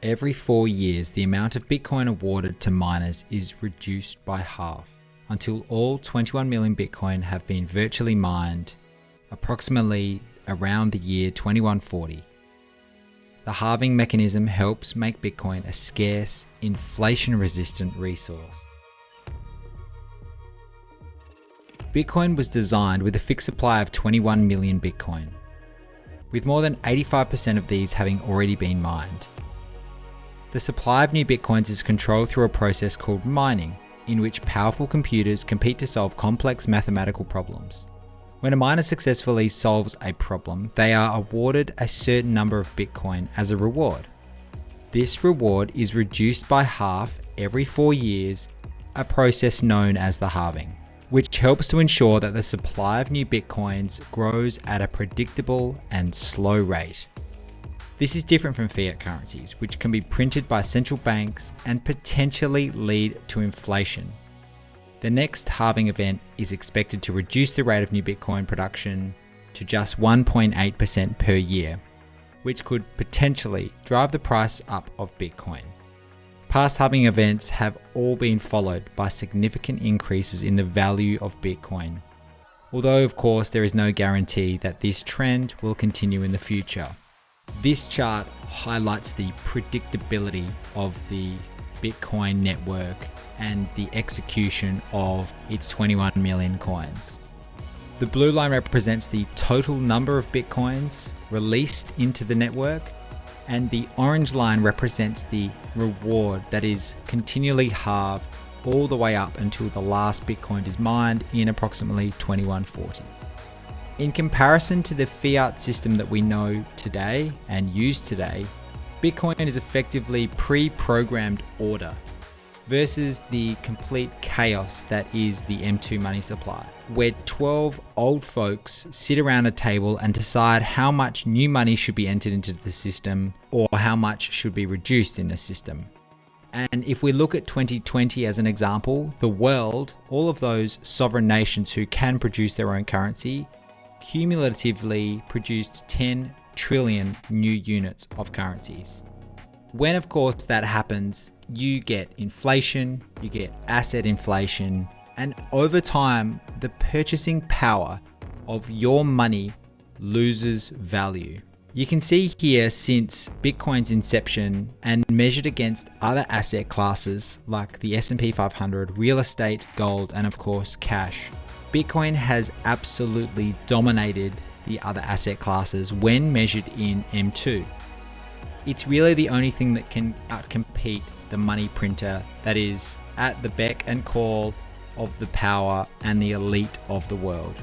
Every 4 years, the amount of Bitcoin awarded to miners is reduced by half until all 21 million Bitcoin have been virtually mined, approximately around the year 2140. The halving mechanism helps make Bitcoin a scarce, inflation-resistant resource. Bitcoin was designed with a fixed supply of 21 million Bitcoin, with more than 85% of these having already been mined. The supply of new Bitcoins is controlled through a process called mining, in which powerful computers compete to solve complex mathematical problems. When a miner successfully solves a problem, they are awarded a certain number of Bitcoin as a reward. This reward is reduced by half every 4 years, a process known as the halving, which helps to ensure that the supply of new Bitcoins grows at a predictable and slow rate. This is different from fiat currencies, which can be printed by central banks and potentially lead to inflation. The next halving event is expected to reduce the rate of new Bitcoin production to just 1.8% per year, which could potentially drive the price up of Bitcoin. Past halving events have all been followed by significant increases in the value of Bitcoin, although of course there is no guarantee that this trend will continue in the future. This chart highlights the predictability of the Bitcoin network and the execution of its 21 million coins. The blue line represents the total number of Bitcoins released into the network, and the orange line represents the reward that is continually halved all the way up until the last Bitcoin is mined in approximately 2140. In comparison to the fiat system that we know today and use today, Bitcoin is effectively pre-programmed order versus the complete chaos that is the M2 money supply, where 12 old folks sit around a table and decide how much new money should be entered into the system or how much should be reduced in the system. And if we look at 2020 as an example, the world, all of those sovereign nations who can produce their own currency, cumulatively produced 10 trillion new units of currencies. When of course that happens, you get inflation, you get asset inflation, and over time, the purchasing power of your money loses value. You can see here since Bitcoin's inception and measured against other asset classes like the S&P 500, real estate, gold, and of course cash, Bitcoin has absolutely dominated the other asset classes when measured in M2. It's really the only thing that can outcompete the money printer that is at the beck and call of the power and the elite of the world.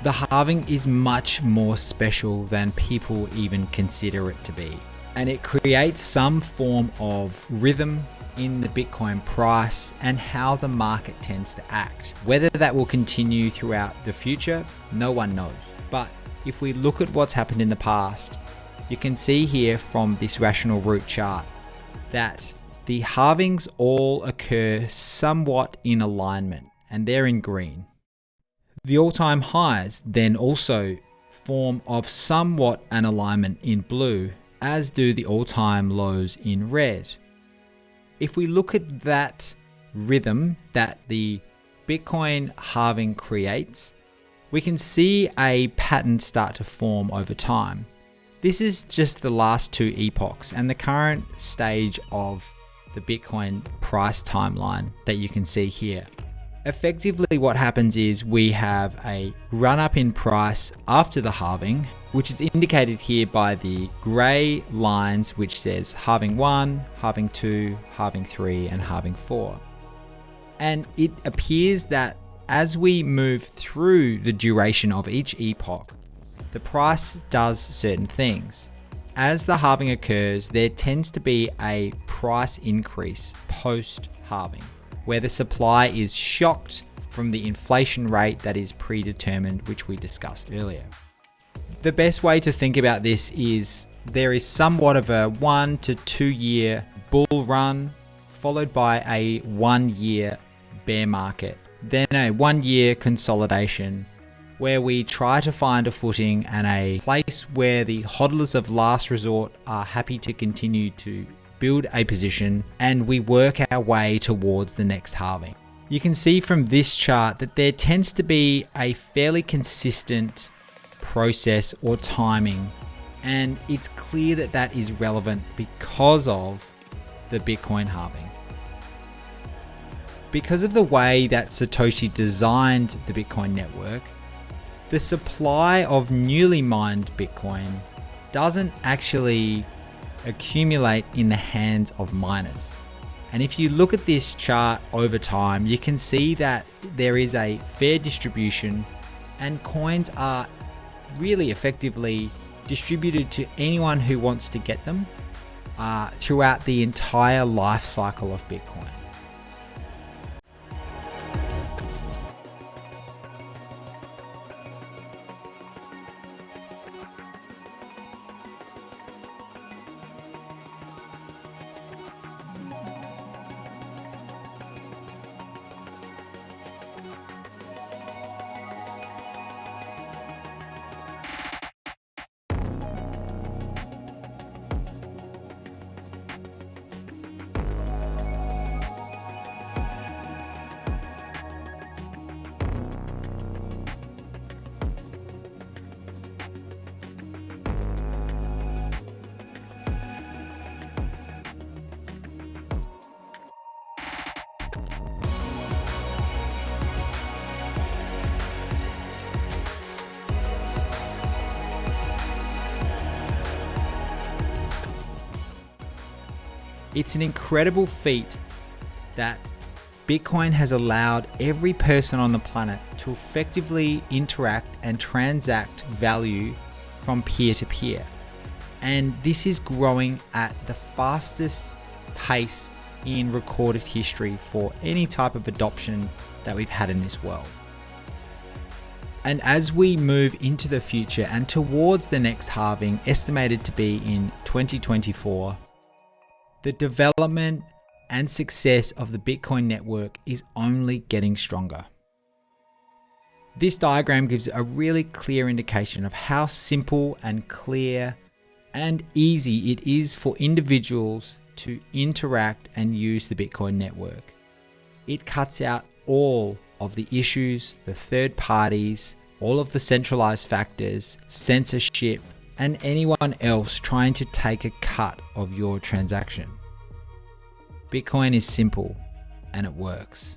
The halving is much more special than people even consider it to be, and it creates some form of rhythm in the Bitcoin price and how the market tends to act. Whether that will continue throughout the future, no one knows. But if we look at what's happened in the past, you can see here from this rational root chart that the halvings all occur somewhat in alignment, and they're in green. The all-time highs then also form of somewhat an alignment in blue, as do the all-time lows in red. If we look at that rhythm that the Bitcoin halving creates, we can see a pattern start to form over time. This is just the last two epochs and the current stage of the Bitcoin price timeline that you can see here. Effectively, what happens is we have a run up in price after the halving, which is indicated here by the grey lines, which says halving 1, halving 2, halving 3, and halving 4. And it appears that as we move through the duration of each epoch, the price does certain things. As the halving occurs, there tends to be a price increase post-halving, where the supply is shocked from the inflation rate that is predetermined, which we discussed earlier. The best way to think about this is there is somewhat of a 1 to 2 year bull run, followed by a 1 year bear market, then a 1 year consolidation, where we try to find a footing and a place where the hodlers of last resort are happy to continue to build a position, and we work our way towards the next halving. You can see from this chart that there tends to be a fairly consistent process or timing, and it's clear that that is relevant because of the Bitcoin halving. Because of the way that Satoshi designed the Bitcoin network, the supply of newly mined Bitcoin doesn't actually accumulate in the hands of miners. And if you look at this chart over time, you can see that there is a fair distribution and coins are really effectively distributed to anyone who wants to get them throughout the entire life cycle of Bitcoin. It's an incredible feat that Bitcoin has allowed every person on the planet to effectively interact and transact value from peer to peer. And this is growing at the fastest pace in recorded history for any type of adoption that we've had in this world. And as we move into the future and towards the next halving, estimated to be in 2024, the development and success of the Bitcoin network is only getting stronger. This diagram gives a really clear indication of how simple and clear and easy it is for individuals to interact and use the Bitcoin network. It cuts out all of the issues, the third parties, all of the centralized factors, censorship, and anyone else trying to take a cut of your transaction. Bitcoin is simple and it works.